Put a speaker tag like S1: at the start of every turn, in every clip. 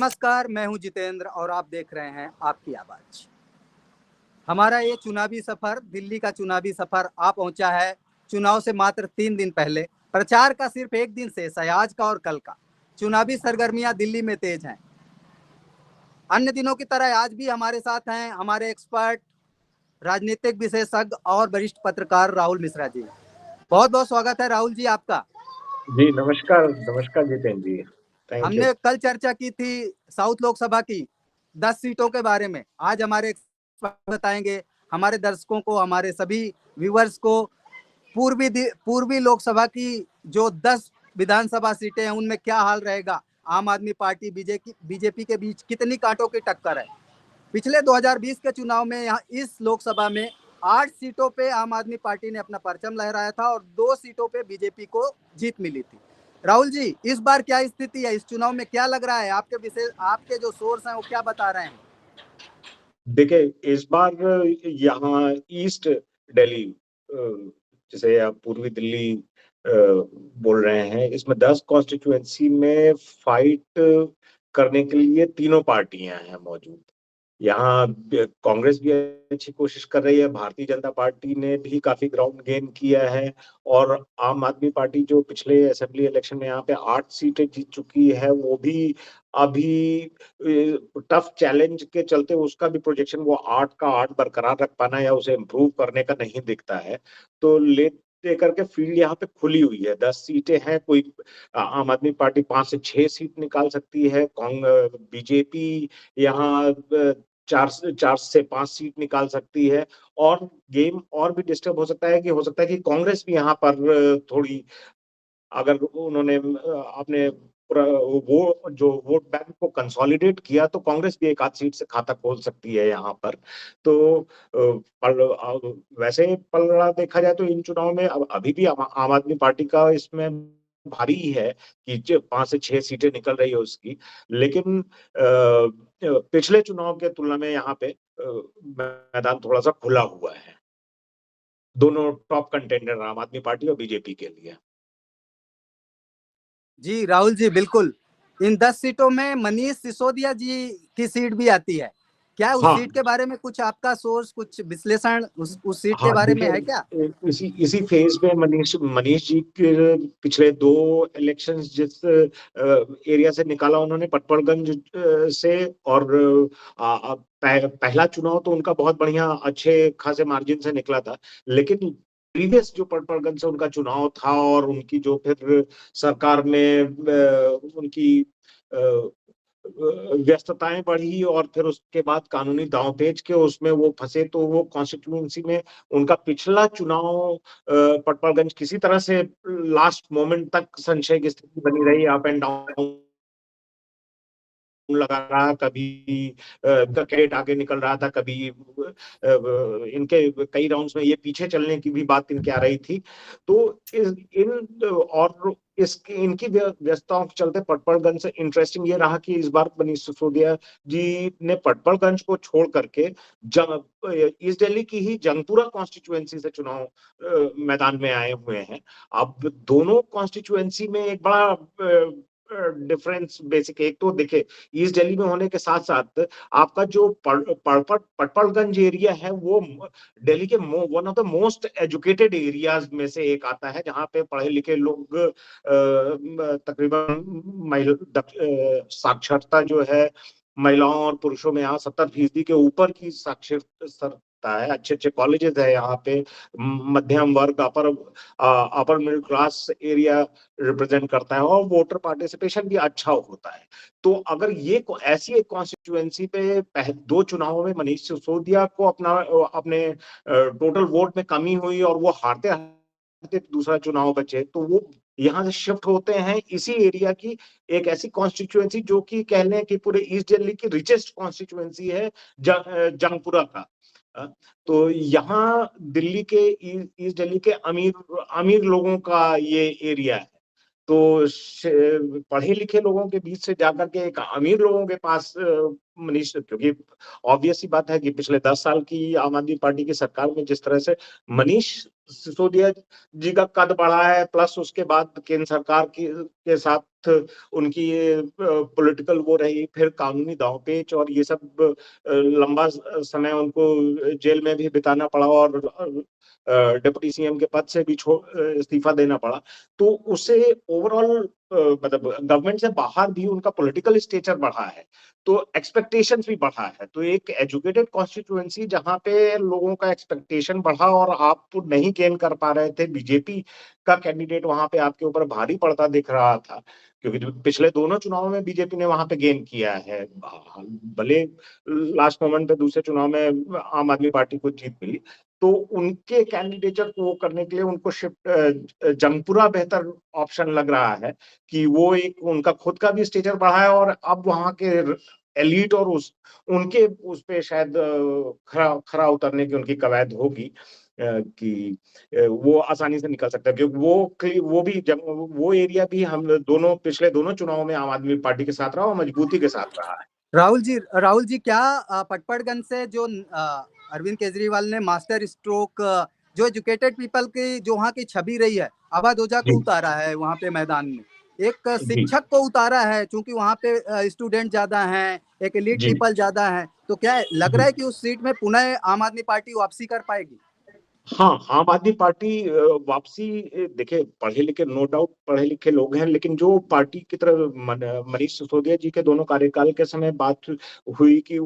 S1: नमस्कार, मैं हूं जितेंद्र और आप देख रहे हैं आपकी आवाज। हमारा ये चुनावी सफर, दिल्ली का चुनावी सफर आ पहुंचा है चुनाव से मात्र 3 दिन पहले। प्रचार का सिर्फ एक दिन शेष है, आज का और कल का। चुनावी सरगर्मियां दिल्ली में तेज हैं। अन्य दिनों की तरह आज भी हमारे साथ हैं हमारे एक्सपर्ट, राजनीतिक विशेषज्ञ और वरिष्ठ पत्रकार राहुल मिश्रा जी। बहुत बहुत स्वागत है राहुल जी आपका।
S2: जी नमस्कार। नमस्कार जितेंद्र जी, थैंक यू।
S1: हमने कल चर्चा की थी साउथ लोकसभा की 10 सीटों के बारे में। आज हमारे एक्सपर्ट बताएंगे हमारे दर्शकों को, हमारे सभी व्यूअर्स को पूर्वी लोकसभा की जो 10 विधानसभा सीटें हैं उनमें क्या हाल रहेगा। आम आदमी पार्टी बीजेपी के बीच कितनी कांटों की टक्कर है। पिछले 2020 के चुनाव में यहाँ इस लोकसभा में 8 सीटों पे आम आदमी पार्टी ने अपना परचम लहराया था और 2 सीटों पे बीजेपी को जीत मिली थी। राहुल जी, इस बार क्या स्थिति है, इस चुनाव में क्या लग रहा है, आपके जो सोर्स हैं वो क्या बता रहे हैं।
S2: देखिए, इस बार यहाँ ईस्ट दिल्ली, जिसे आप पूर्वी दिल्ली बोल रहे हैं, इसमें 10 कॉन्स्टिट्यूएंसी में फाइट करने के लिए तीनों पार्टियां हैं मौजूद। यहाँ कांग्रेस भी अच्छी कोशिश कर रही है, भारतीय जनता पार्टी ने भी काफी ग्राउंड गेन किया है, और आम आदमी पार्टी जो पिछले असेंबली इलेक्शन में यहाँ पे 8 सीटें जीत चुकी है, वो भी अभी टफ चैलेंज के चलते उसका भी प्रोजेक्शन वो 8 का 8 बरकरार रख पाना या उसे इम्प्रूव करने का नहीं दिखता है। तो लेकर के फील्ड यहाँ पे खुली हुई है। 10 सीटें हैं, कोई आम आदमी पार्टी 5 से 6 सीट निकाल सकती है, बीजेपी यहाँ 4 से 5 सीट निकाल सकती है, और गेम और भी डिस्टर्ब हो सकता है कि कांग्रेस भी यहाँ पर थोड़ी, अगर उन्होंने अपने वो जो वोट बैंक को कंसोलिडेट किया तो कांग्रेस भी एक आध सीट से खाता खोल सकती है यहाँ पर। तो वैसे पलड़ा देखा जाए तो इन चुनाव में अभी भी आम आदमी पार्टी का इसमें भारी है कि 5 से 6 सीटें निकल रही है उसकी। लेकिन पिछले चुनाव के तुलना में यहाँ पे मैदान थोड़ा सा खुला हुआ है, दोनों टॉप कंटेंडर आम आदमी पार्टी और बीजेपी के लिए।
S1: जी राहुल जी, बिल्कुल। इन 10 सीटों में मनीष सिसोदिया जी की सीट भी आती है। क्या उस
S2: हाँ
S1: सीट के बारे में कुछ आपका सोर्स, कुछ विश्लेषण उस सीट के
S2: हाँ,
S1: बारे में है क्या।
S2: देखिए, इसी फेज में मनीष जी के पिछले 2 इलेक्शंस जिस एरिया से निकाला उन्होंने, पटपड़गंज से, और पहला चुनाव तो उनका बहुत बढ़िया अच्छे खासे मार्जिन से निकला था। लेकिन प्रीवियस जो पटपड़गंज से उनका चुनाव था, और उनकी जो फिर सरकार में उनकी व्यस्तताएं बढ़ी, और फिर उसके बाद कानूनी दांवपेच के उसमें वो फंसे, तो वो कॉन्स्टिट्यूएंसी में उनका पिछला चुनाव पटपड़गंज किसी तरह से लास्ट मोमेंट तक संशय की स्थिति बनी रही, अप एंड डाउन लगा रहा, कभी कैंडिडेट आगे निकल रहा था, कभी इनके कई राउंड्स में ये पीछे चलने की भी बात इनके आ रही थी। तो इनकी व्यस्तताओं के चलते पटपड़गंज से इंटरेस्टिंग ये रहा कि इस बार मनीष सिसोदिया जी ने पटपड़गंज को छोड़ करके ईस्ट दिल्ली की ही जंगपुरा कॉन्स्टिट्यूएंसी से चुनाव मैदान में आए हुए हैं। अब दोनों कॉन्स्टिट्यूएंसी में एक बड़ा डिफरेंस बेसिक, एक तो देखिए ईस्ट दिल्ली में होने के साथ साथ आपका जो पटपड़गंज एरिया है वो दिल्ली के one of the most educated areas में से एक आता है, जहां पे पढ़े लिखे लोग तकरीबन साक्षरता जो है महिलाओं और पुरुषों में यहाँ 70% के ऊपर की साक्षरता है। अच्छे अच्छे कॉलेजेस है यहाँ पे, मध्यम वर्ग, upper middle class area represent करता है, और वोटर पार्टिसिपेशन भी अच्छा होता है। तो अगर ये ऐसी एक कॉन्स्टिट्यूएंसी पे 2 चुनावों में मनीष सिसोदिया को अपने टोटल वोट में कमी हुई, और वो हारते हारते दूसरा चुनाव बचे, तो वो यहाँ से शिफ्ट होते हैं इसी एरिया की एक ऐसी कॉन्स्टिट्यूएंसी जो कि कह लें कि पूरे ईस्ट दिल्ली की रिचेस्ट कॉन्स्टिट्यूएंसी है, जंगपुरा का। तो यहाँ दिल्ली के ईस्ट दिल्ली के अमीर अमीर लोगों का ये एरिया है। तो पढ़े लिखे लोगों के बीच से जाकर के एक अमीर लोगों के पास मनीष, क्योंकि ऑब्वियस सी बात है कि पिछले 10 साल की आम आदमी पार्टी की सरकार में जिस तरह से मनीष सिसोदिया जी का कद बढ़ा है, प्लस उसके बाद केंद्र सरकार के साथ उनकी पॉलिटिकल वो रही, फिर कानूनी दांवपेच और ये सब लंबा समय उनको जेल में भी बिताना पड़ा और डिप्टी सीएम के पद से भी इस्तीफा देना पड़ा। तो उससे ओवरऑल मतलब गवर्नमेंट से बाहर भी उनका पॉलिटिकल स्टेचर बढ़ा है, तो एक्सपेक्टेशंस भी बढ़ा है। तो एक एजुकेटेड कॉन्स्टिट्यूएंसी जहां पे लोगों का एक्सपेक्टेशन बढ़ा और आप नहीं गेन कर पा रहे थे, बीजेपी का कैंडिडेट वहां पे आपके ऊपर भारी पड़ता दिख रहा था, क्योंकि पिछले दोनों चुनावों में बीजेपी ने वहां पे गेन किया है। भले लास्ट मोमेंट पे दूसरे चुनाव में आम आदमी पार्टी को जीत मिली, तो उनके कैंडिडेचर को वो करने के लिए उनको शिफ्ट जंगपुरा बेहतर ऑप्शन लग रहा है कि वो एक उनका खुद का भी स्टेचर बढ़ा है और अब वहां के एलिट और उनके उस पे शायद खरा खरा उतरने की उनकी कवायद होगी कि वो आसानी से निकल सकता है, क्योंकि वो भी वो एरिया भी हम दोनों पिछले दोनों चुनावों में आम आदमी पार्टी के साथ रहा और मजबूती के साथ रहा है।
S1: राहुल जी क्या पटपड़गंज से जो अरविंद केजरीवाल ने मास्टर स्ट्रोक जो एजुकेटेड पीपल की जो वहाँ की छवि रही है, अवध ओझा को उतारा है वहाँ पे मैदान में, एक शिक्षक को उतारा है, क्योंकि वहाँ पे स्टूडेंट ज्यादा हैं, एक एलिट पीपल ज्यादा हैं, तो क्या लग रहा है कि उस सीट में पुनः आम आदमी पार्टी वापसी कर पाएगी?
S2: हाँ, आम आदमी पार्टी वापसी, देखिए पढ़े लिखे नो डाउट पढ़े लिखे लोग हैं, लेकिन जो पार्टी की तरफ मनीष सिसोदिया जी के दोनों कार्यकाल के समय बात हुई कि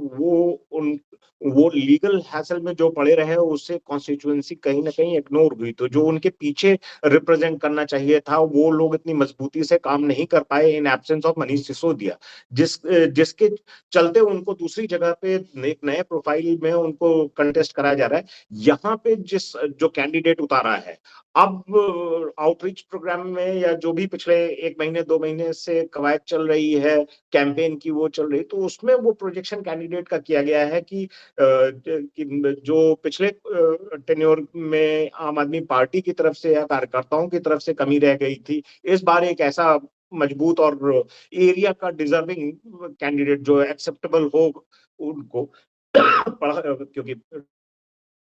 S2: वो लीगल हैसल में जो पड़े रहे उससे कॉन्स्टिट्यूएंसी कहीं ना कहीं इग्नोर हुई, तो जो उनके पीछे रिप्रेजेंट करना चाहिए था वो लोग इतनी मजबूती से काम नहीं कर पाए in absence of Manish Sisodia, जिसके चलते उनको दूसरी जगह पे एक नए प्रोफाइल में उनको कंटेस्ट कराया जा रहा है। यहाँ पे जो कैंडिडेट उतारा है, अब आउटरीच प्रोग्राम में या जो भी पिछले 1 महीने 2 महीने से कवायद चल रही है, कैंपेन की वो चल रही, तो उसमें वो प्रोजेक्शन कैंडिडेट का किया गया है कि जो पिछले टेन्योर में आम आदमी पार्टी की तरफ से या कार्यकर्ताओं की तरफ से कमी रह गई थी, इस बार एक ऐसा मजबूत और एरिया का डिजर्विंग कैंडिडेट जो एक्सेप्टेबल हो उनको क्योंकि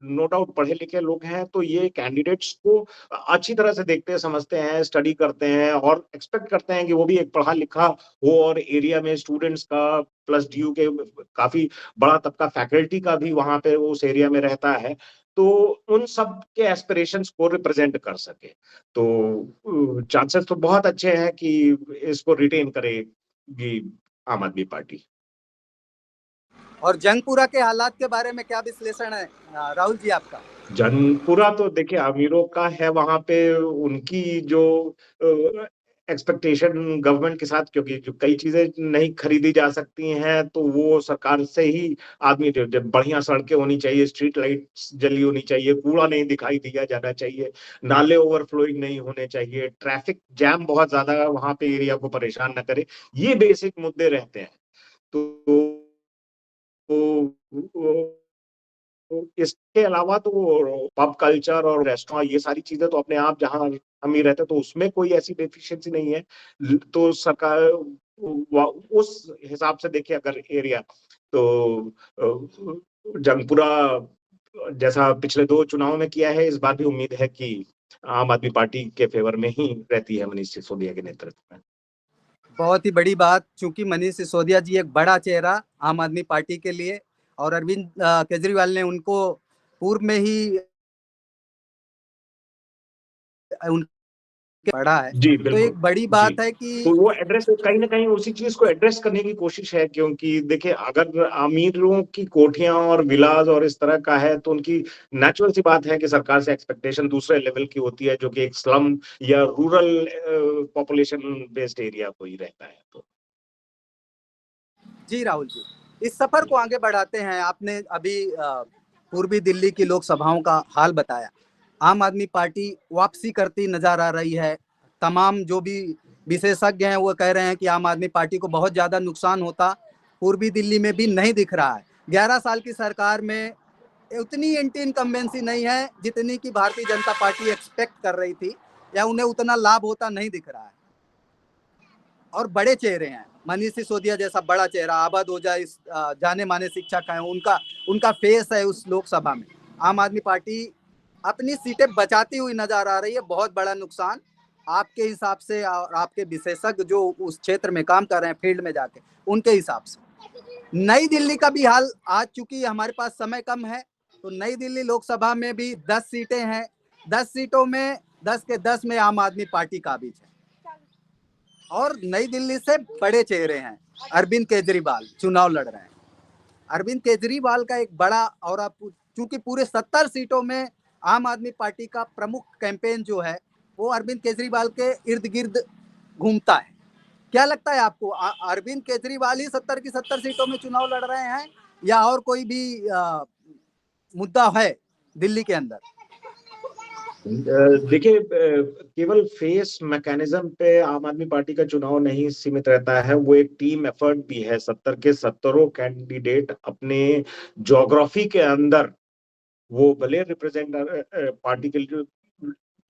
S2: नो डाउट पढ़े लिखे लोग हैं, तो ये कैंडिडेट्स को अच्छी तरह से देखते समझते हैं, स्टडी करते हैं और एक्सपेक्ट करते हैं कि वो भी एक पढ़ा लिखा हो और एरिया में स्टूडेंट्स का प्लस डीयू के काफी बड़ा तबका फैकल्टी का भी वहां पे उस एरिया में रहता है, तो उन सब के एस्पिरेशंस को रिप्रेजेंट कर सके। तो चांसेस तो बहुत अच्छे हैं कि इसको रिटेन करेगी आम आदमी पार्टी।
S1: और जंगपुरा के हालात के बारे में क्या विश्लेषण है राहुल जी आपका?
S2: जनपुरा तो देखिए अमीरों का है, वहां पे उनकी जो एक्सपेक्टेशन गवर्नमेंट के साथ, क्योंकि जो कई चीजें नहीं खरीदी जा सकती हैं तो वो सरकार से ही आदमी, जब बढ़िया सड़कें होनी चाहिए, स्ट्रीट लाइट्स जली होनी चाहिए, कूड़ा नहीं दिखाई दिया जाना चाहिए, नाले ओवरफ्लोइंग नहीं होने चाहिए, ट्रैफिक जैम बहुत ज्यादा वहां पे एरिया को परेशान न करे, ये बेसिक मुद्दे रहते हैं। तो तो इसके अलावा तो पब कल्चर और रेस्टोरेंट ये सारी चीजें तो अपने आप जहां हम ही रहते, तो उसमें कोई ऐसी डेफिशिएंसी नहीं है। तो सरकार उस हिसाब से देखिए अगर एरिया, तो जंगपुरा जैसा पिछले 2 चुनाव में किया है, इस बार भी उम्मीद है कि आम आदमी पार्टी के फेवर में ही रहती है मनीष सिसोदिया के नेतृत्व में।
S1: बहुत ही बड़ी बात, चूंकि मनीष सिसोदिया जी एक बड़ा चेहरा आम आदमी पार्टी के लिए, और अरविंद केजरीवाल ने उनको पूर्व में ही उनके पढ़ा है,
S2: जी
S1: तो
S2: बिल्कुल।
S1: एक बड़ी
S2: जी,
S1: बात है कि
S2: तो वो एड्रेस कहीं ना कहीं उसी चीज को एड्रेस करने की कोशिश है, क्योंकि देखिए अगर अमीरों की कोठियां और विलास और इस तरह का है तो उनकी नेचुरल सी बात है कि सरकार से एक्सपेक्टेशन दूसरे लेवल की होती है, जो कि एक स्लम या रूरल पॉपुलेशन बेस्ड एरिया को ही रहता है। तो
S1: जी राहुल जी, इस सफर को आगे बढ़ाते हैं। आपने अभी पूर्वी दिल्ली की लोकसभाओं का हाल बताया, आम आदमी पार्टी वापसी करती नजर आ रही है। तमाम जो भी विशेषज्ञ हैं वो कह रहे हैं कि आम आदमी पार्टी को बहुत ज्यादा नुकसान होता, पूर्वी दिल्ली में भी नहीं दिख रहा है। 11 साल की सरकार में उतनी एंटी इनकम्बेंसी नहीं है जितनी की भारतीय जनता पार्टी एक्सपेक्ट कर रही थी, या उन्हें उतना लाभ होता नहीं दिख रहा है। और बड़े चेहरे हैं। मनीष सिसोदिया जैसा बड़ा चेहरा, आबाद ओझा इस जाने माने शिक्षक हैं, उनका उनका फेस है उस लोकसभा में। आम आदमी पार्टी अपनी सीटें बचाती हुई नजर आ रही है। बहुत बड़ा नुकसान आपके हिसाब से और आपके विशेषज्ञ जो उस क्षेत्र में काम कर रहे हैं फील्ड में जाके, उनके हिसाब से नई दिल्ली का भी हाल आज, चूंकि हमारे पास समय कम है, तो नई दिल्ली लोकसभा में भी 10 सीटें हैं। 10 सीटों में 10 के 10 में आम आदमी पार्टी काबिज है। और नई दिल्ली से बड़े चेहरे हैं। अरविंद केजरीवाल चुनाव लड़ रहे हैं। अरविंद केजरीवाल का एक बड़ा, और आप चूंकि पूरे 70 सीटों में आम आदमी पार्टी का प्रमुख कैंपेन जो है वो अरविंद केजरीवाल के इर्द गिर्द घूमता है। क्या लगता है आपको, अरविंद केजरीवाल ही 70 की 70 सीटों में चुनाव लड़ रहे हैं या और कोई भी मुद्दा है दिल्ली के अंदर?
S2: देखिए, केवल फेस मैकेनिज्म पे आम आदमी पार्टी का चुनाव नहीं सीमित रहता है, वो एक टीम एफर्ट भी है। 70 के 70 कैंडिडेट अपने ज्योग्राफी के अंदर वो भले रिप्रेजेंट पार्टी के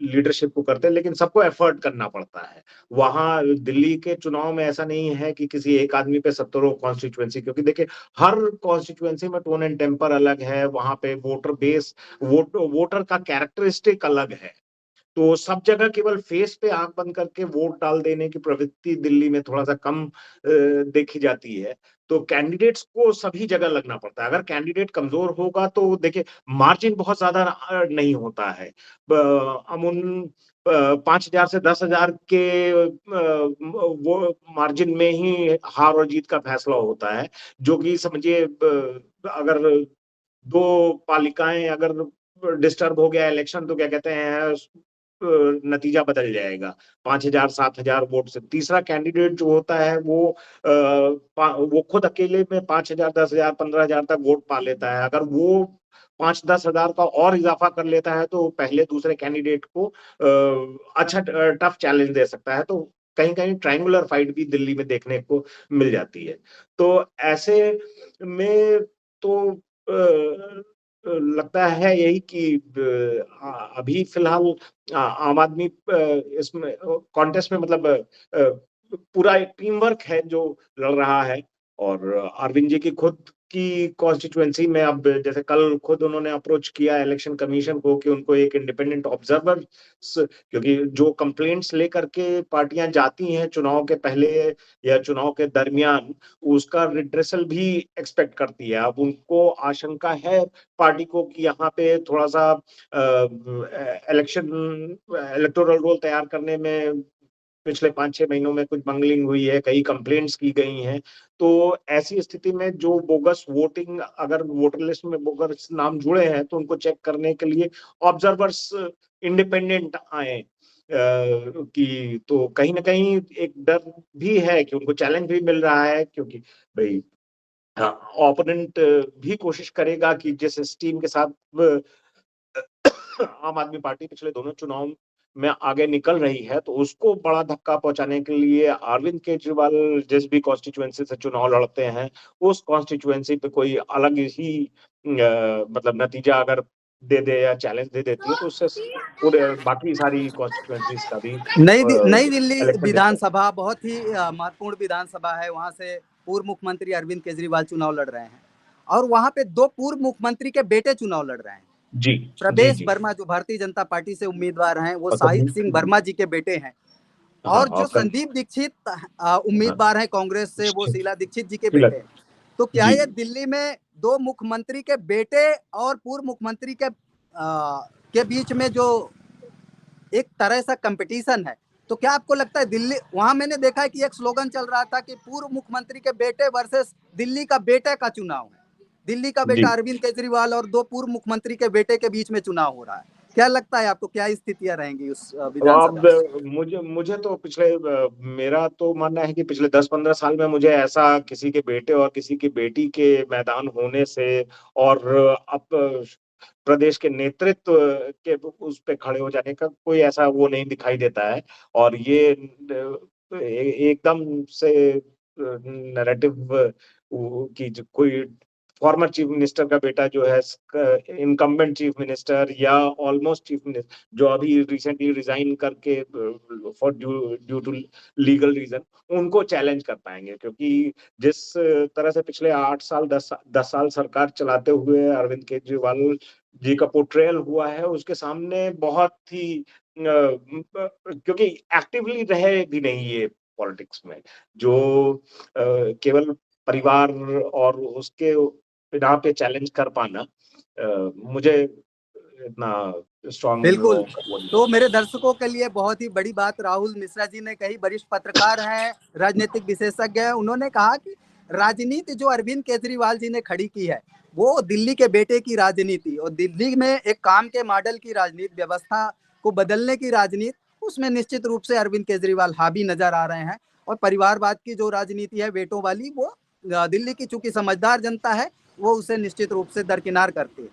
S2: लीडरशिप को करते हैं, लेकिन सबको एफर्ट करना पड़ता है। वहां दिल्ली के चुनाव में ऐसा नहीं है कि किसी एक आदमी पे 70 कॉन्स्टिट्यूएंसी, क्योंकि देखिए हर कॉन्स्टिट्यूएंसी में टोन एंड टेम्पर अलग है, वहां पे वोटर बेस, वोटर का कैरेक्टरिस्टिक अलग है। तो सब जगह केवल फेस पे आंख बंद करके वोट डाल देने की प्रवृत्ति दिल्ली में थोड़ा सा कम देखी जाती है। तो कैंडिडेट्स को सभी जगह लगना पड़ता है। अगर कैंडिडेट कमजोर होगा तो देखिए मार्जिन बहुत ज्यादा नहीं होता है। अमून 5,000 से 10,000 के वो मार्जिन में ही हार और जीत का फैसला होता है। जो कि समझिए, अगर दो पालिकाएं अगर डिस्टर्ब हो गया इलेक्शन, तो क्या कहते हैं, नतीजा बदल जाएगा 5,000 7,000 वोट से। तीसरा कैंडिडेट जो होता है वो खुद अकेले में 5,000 10,000 15,000 तक वोट पा लेता है। अगर वो 5-10 हजार का और इजाफा कर लेता है तो पहले दूसरे कैंडिडेट को अच्छा टफ चैलेंज दे सकता है। तो कहीं कहीं ट्रायंगुलर फाइट भी दिल्ली में देखने को मिल जाती है। तो ऐसे में तो लगता है यही कि अभी फिलहाल आम आदमी इसमें कॉन्टेस्ट में मतलब पूरा एक टीम वर्क है जो लड़ रहा है। और अरविंद जी की खुद की कॉन्स्टिट्यूएंसी में अब जैसे कल खुद उन्होंने अप्रोच किया इलेक्शन कमीशन को कि उनको एक इंडिपेंडेंट ऑब्जर्वर, क्योंकि जो कंप्लेंट्स लेकर के पार्टियां जाती हैं चुनाव के पहले या चुनाव के दरमियान, उसका रिड्रेसल भी एक्सपेक्ट करती है। अब उनको आशंका है पार्टी को कि यहाँ पे थोड़ा सा इलेक्शन इलेक्टोरल रोल तैयार करने में पिछले 5-6 महीनों में कुछ मंगलिंग हुई है, कई कंप्लेंट्स की गई हैं। तो ऐसी स्थिति में जो बोगस वोटिंग, अगर वोटर लिस्ट में बोगस नाम जुड़े हैं तो उनको चेक करने के लिए ऑब्जर्वर्स इंडिपेंडेंट आए कि तो कहीं ना कहीं एक डर भी है कि उनको चैलेंज भी मिल रहा है, क्योंकि भाई ओपोनेंट भी कोशिश करेगा कि जिस टीम के साथ आम आदमी पार्टी पिछले दोनों चुनाव में आगे निकल रही है, तो उसको बड़ा धक्का पहुंचाने के लिए अरविंद केजरीवाल जिस भी कॉन्स्टिट्यूएंसी से चुनाव लड़ते हैं, उस कॉन्स्टिट्यूएंसी पे कोई अलग ही मतलब नतीजा अगर दे दे या चैलेंज दे देती है, तो उससे पूरे बाकी सारी कॉन्स्टिट्यूएंसीज का भी
S1: नई दिल्ली
S2: इलेक्शन डिस्टर्ब।
S1: विधानसभा बहुत ही महत्वपूर्ण विधानसभा है। वहां से पूर्व मुख्यमंत्री अरविंद केजरीवाल चुनाव लड़ रहे हैं और वहां पे दो पूर्व मुख्यमंत्री के बेटे चुनाव लड़ रहे हैं।
S2: जी जी
S1: प्रवेश
S2: जी।
S1: वर्मा जो भारतीय जनता पार्टी से उम्मीदवार हैं, वो
S2: मतलब
S1: साहित्य सिंह वर्मा जी के बेटे हैं।
S2: हाँ,
S1: और जो
S2: और
S1: संदीप दीक्षित
S2: हाँ,
S1: उम्मीदवार हैं कांग्रेस से, वो शीला दीक्षित जी के बेटे
S2: तिलक
S1: हैं। तो क्या
S2: जी।
S1: ये दिल्ली में दो मुख्यमंत्री के बेटे और पूर्व मुख्यमंत्री के बीच में जो एक तरह सा कंपटीशन है, तो क्या आपको लगता है दिल्ली, वहां मैंने देखा है कि एक स्लोगन चल रहा था कि पूर्व मुख्यमंत्री के बेटे वर्सेस दिल्ली का बेटे का चुनाव है। दिल्ली का
S2: जी।
S1: बेटा अरविंद केजरीवाल और दो पूर्व मुख्यमंत्री के बेटे के बीच में चुनाव हो रहा है। क्या लगता है आपको, क्या स्थितियां रहेंगी उस विधानसभा में?
S2: अब मुझे मुझे तो मेरा तो मानना है कि पिछले 10-15 साल में मुझे ऐसा किसी के बेटे और किसी की बेटी के मैदान होने से, और अब प्रदेश के नेतृत्व के उस पे खड़े हो जाने का कोई ऐसा वो नहीं दिखाई देता है। और ये एकदम से नैरेटिव की कोई फॉर्मर चीफ मिनिस्टर का बेटा जो है इनकम्बेंट चीफ मिनिस्टर या ऑलमोस्ट चीफ मिनिस्टर जो अभी रिसेंटली रिजाइन करके for due to legal reason, उनको चैलेंज कर पाएंगे। क्योंकि जिस तरह से पिछले 8 साल 10 साल सरकार चलाते हुए अरविंद केजरीवाल जी का पोर्ट्रेयल हुआ है, उसके सामने बहुत ही क्योंकि एक्टिवली रहे भी नहीं ये पॉलिटिक्स में, जो केवल परिवार और उसके बिना पे चैलेंज कर पाना, मुझे इतना स्ट्रांग
S1: बिल्कुल।
S2: वो नहीं
S1: तो
S2: लगता।
S1: मेरे दर्शकों के लिए बहुत ही बड़ी बात राहुल मिश्रा जी ने कही, वरिष्ठ पत्रकार हैं, राजनीतिक विशेषज्ञ हैं। उन्होंने कहा कि राजनीति जो अरविंद केजरीवाल जी ने खड़ी की है, वो दिल्ली के बेटे की राजनीति और दिल्ली में एक काम के मॉडल की राजनीति, व्यवस्था को बदलने की राजनीति, उसमें निश्चित रूप से अरविंद केजरीवाल हावी नजर आ रहे हैं। और परिवारवाद की जो राजनीति है बेटों वाली, वो दिल्ली की चूंकि समझदार जनता है, वो उसे निश्चित रूप से दरकिनार करती है।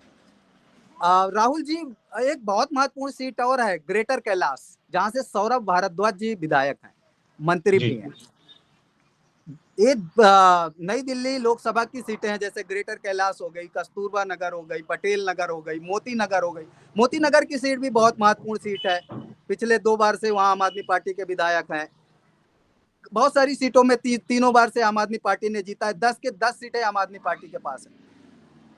S1: राहुल जी, एक बहुत महत्वपूर्ण सीट और है ग्रेटर कैलाश, जहां से सौरभ भारद्वाज जी विधायक हैं, मंत्री
S2: जी
S1: भी हैं। ये नई दिल्ली लोकसभा की सीटें हैं, जैसे ग्रेटर कैलाश हो गई, कस्तूरबा नगर हो गई, पटेल नगर हो गई, मोती नगर हो गई। मोती नगर की सीट भी बहुत महत्वपूर्ण सीट है, पिछले 2 बार से वहां आम आदमी पार्टी के विधायक हैं। बहुत सारी सीटों में तीनों बार से आम आदमी पार्टी ने जीता है, 10 के 10 सीटें आम आदमी पार्टी के पास है।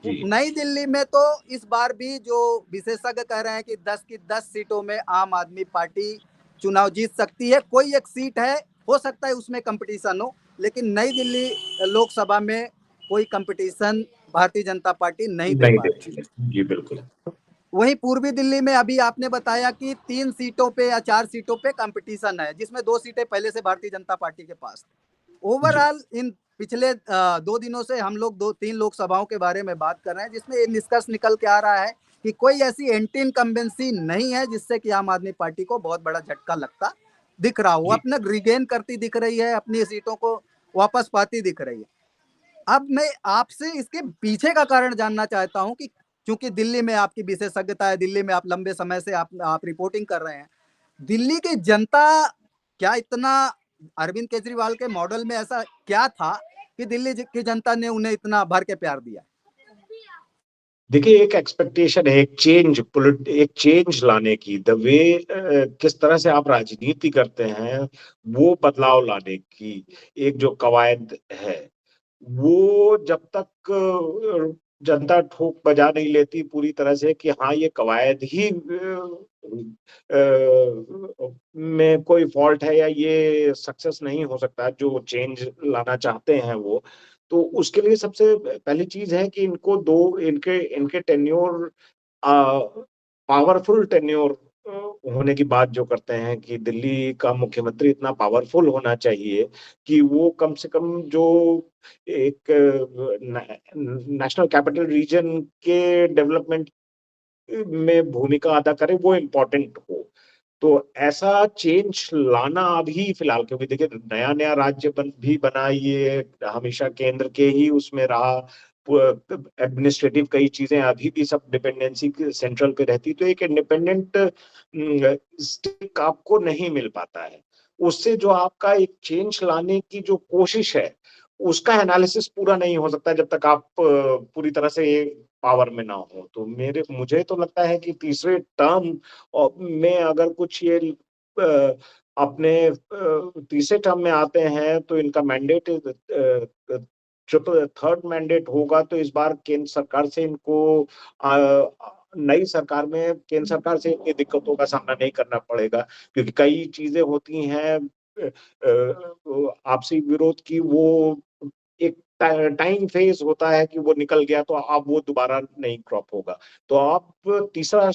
S2: जी
S1: नई दिल्ली में तो इस बार भी जो विशेषज्ञ कह रहे हैं कि 10 की 10 सीटों में आम आदमी पार्टी चुनाव जीत सकती है। कोई एक सीट है, हो सकता है उसमें कंपटीशन हो, लेकिन नई दिल्ली लोकसभा में कोई कंपटीशन भारतीय जनता पार्टी नहीं दे
S2: नहीं
S1: पा रही
S2: देती
S1: है।
S2: है। जी बिल्कुल।
S1: वहीं पूर्वी दिल्ली में अभी आपने बताया कि 3 सीटों पे या 4 सीटों पे कंपटीशन है, जिसमें 2 सीटें पहले से भारतीय जनता पार्टी के पास।
S2: जी
S1: ओवरऑल इन पिछले 2 दिनों से हम लोग 2-3 लोकसभाओं के बारे में बात कर रहे हैं, जिसमें ये निष्कर्ष निकल के आ रहा है कि कोई ऐसी एंटी इनकम्बेंसी नहीं है जिससे कि आम आदमी पार्टी को बहुत बड़ा झटका लगता दिख रहा हो।
S2: जी
S1: अपने रिगेन करती दिख रही है, अपनी सीटों को वापस पाती दिख रही है। अब मैं आपसे इसके पीछे का कारण जानना चाहता हूं कि क्योंकि दिल्ली में आपकी विशेषज्ञता है, दिल्ली में आप लंबे समय से आप रिपोर्टिंग कर रहे हैं। दिल्ली की जनता क्या इतना अरविंद केजरीवाल के मॉडल में ऐसा क्या था कि दिल्ली की जनता ने उन्हें इतना भर के प्यार दिया?
S2: देखिए, एक एक्सपेक्टेशन है, एक चेंज लाने की, द वे किस तरह से आप राजनीति करते हैं, वो बदलाव लाने की एक जो कवायद है, वो जब तक जनता ठोक बजा नहीं लेती पूरी तरह से कि हाँ ये कवायद ही में कोई फॉल्ट है या ये सक्सेस नहीं हो सकता, जो चेंज लाना चाहते हैं वो, तो उसके लिए सबसे पहली चीज है कि इनको दो इनके इनके टेन्योर, पावरफुल टेन्योर होने की बात जो करते हैं कि दिल्ली का मुख्यमंत्री इतना पावरफुल होना चाहिए कि वो कम से कम जो एक नेशनल कैपिटल रीजन के डेवलपमेंट में भूमिका अदा करे, वो इम्पोर्टेंट हो। तो ऐसा चेंज लाना अभी फिलहाल, क्योंकि देखिए नया नया राज्य भी बना, ये हमेशा केंद्र के ही उसमें रहा, एडमिनिस्ट्रेटिव कई चीजें अभी भी सब डिपेंडेंसी सेंट्रल पे रहती, तो एक इंडिपेंडेंट स्टिक आपको नहीं मिल पाता है। उससे जो आपका एक चेंज लाने की जो कोशिश है, उसका एनालिसिस पूरा नहीं हो सकता जब तक आप पूरी तरह से पावर में ना हो। तो मुझे तो लगता है कि तीसरे टर्म में अगर कुछ ये अपने तीसरे टर्म में आते हैं तो इनका मैंडेट ट्रिपल थर्ड मैंडेट होगा, तो इस बार केंद्र सरकार से इनको नई सरकार में केंद्र सरकार से इतनी दिक्कतों का सामना नहीं करना पड़ेगा, क्योंकि कई चीजें होती हैं आपसी विरोध की, वो एक टाइम फेज होता है कि वो निकल गया तो अब वो दोबारा नहीं क्रॉप होगा। तो आप तीसरा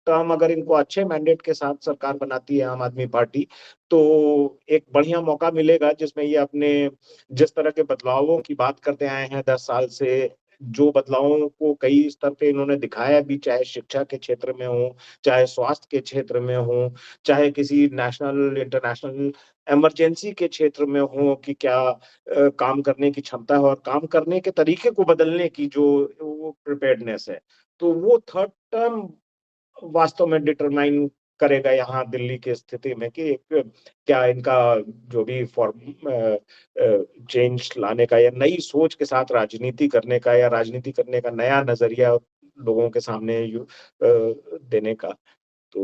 S2: टर्म अगर इनको अच्छे मैंडेट के साथ सरकार बनाती है आम आदमी पार्टी, तो एक बढ़िया मौका मिलेगा जिसमें ये अपने जिस तरह के बदलावों की बात करते आए हैं 10 साल से, जो बदलावों को कई स्तर पे इन्होंने दिखाया भी, चाहे शिक्षा के क्षेत्र में हो, चाहे स्वास्थ्य के क्षेत्र में हो, चाहे किसी नेशनल इंटरनेशनल इमरजेंसी के क्षेत्र में हो, कि क्या काम करने की क्षमता है और काम करने के तरीके को बदलने की जो वो प्रिपेयर्डनेस है, तो वो थर्ड टर्म वास्तव में डिटरमाइन करेगा यहाँ दिल्ली की स्थिति में कि क्या इनका जो भी फॉर्म चेंज लाने का या नई सोच के साथ राजनीति करने का या राजनीति करने का नया नजरिया लोगों के सामने देने का। तो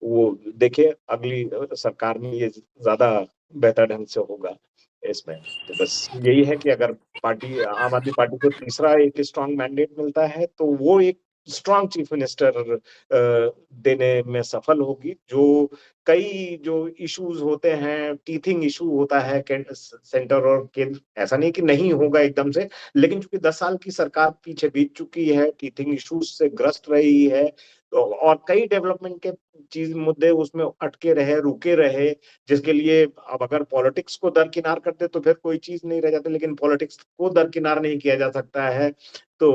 S2: वो देखिए अगली सरकार में ये ज्यादा बेहतर ढंग से होगा इसमें। तो बस यही है कि अगर पार्टी आम आदमी पार्टी को तीसरा एक स्ट्रांग मैंडेट मिलता है तो वो एक स्ट्रांग चीफ मिनिस्टर देने में सफल होगी। जो कई जो इश्यूज होते हैं, टीथिंग इशू होता है सेंटर और केंद्र, ऐसा नहीं कि नहीं होगा एकदम से, लेकिन चूंकि 10 साल की सरकार पीछे बीत चुकी है, टीथिंग इश्यूज से ग्रस्त रही है, तो और कई डेवलपमेंट के चीज मुद्दे उसमें अटके रहे, रुके रहे, जिसके लिए अब अगर पॉलिटिक्स को दरकिनार करते तो फिर कोई चीज नहीं रह जाती, लेकिन पॉलिटिक्स को दरकिनार नहीं किया जा सकता है। तो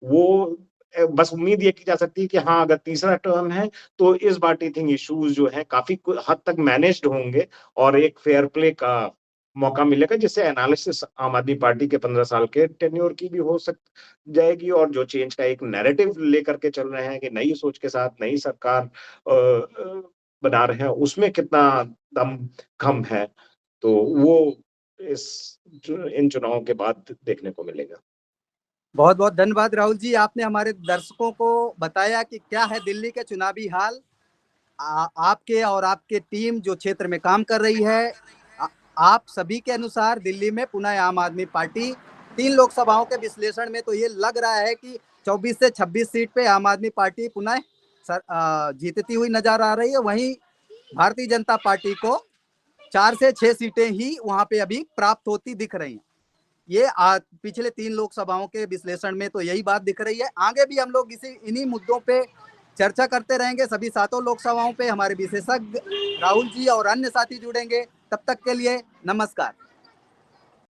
S2: वो बस उम्मीद ये की जा सकती है कि हाँ, अगर तीसरा टर्म है तो इस बार टीथिंग इश्यूज जो है काफी हद तक मैनेज्ड होंगे और एक फेयर प्ले का मौका मिलेगा, जिससे एनालिसिस आम आदमी पार्टी के 15 साल के टेन्योर की भी हो सक जाएगी, और जो चेंज का एक नैरेटिव लेकर के चल रहे हैं कि नई सोच के साथ नई सरकार बना रहे हैं, उसमें कितना दम खम है, तो वो इन चुनावों के बाद देखने को मिलेगा।
S1: बहुत बहुत धन्यवाद राहुल जी, आपने हमारे दर्शकों को बताया कि क्या है दिल्ली के चुनावी हाल। आपके और आपके टीम जो क्षेत्र में काम कर रही है, आप सभी के अनुसार दिल्ली में पुनः आम आदमी पार्टी 3 लोकसभाओं के विश्लेषण में तो ये लग रहा है कि 24 से 26 सीट पे आम आदमी पार्टी पुनः जीतती हुई नजर आ रही है। वहीं भारतीय जनता पार्टी को 4 से 6 सीटें ही वहां पे अभी प्राप्त होती दिख रही हैं। ये पिछले 3 लोकसभाओं के विश्लेषण में तो यही बात दिख रही है। आगे भी हम लोग इन्हीं मुद्दों पे चर्चा करते रहेंगे। सभी 7 लोकसभाओं पे हमारे विशेषज्ञ राहुल जी और अन्य साथी जुड़ेंगे। तब तक के लिए नमस्कार।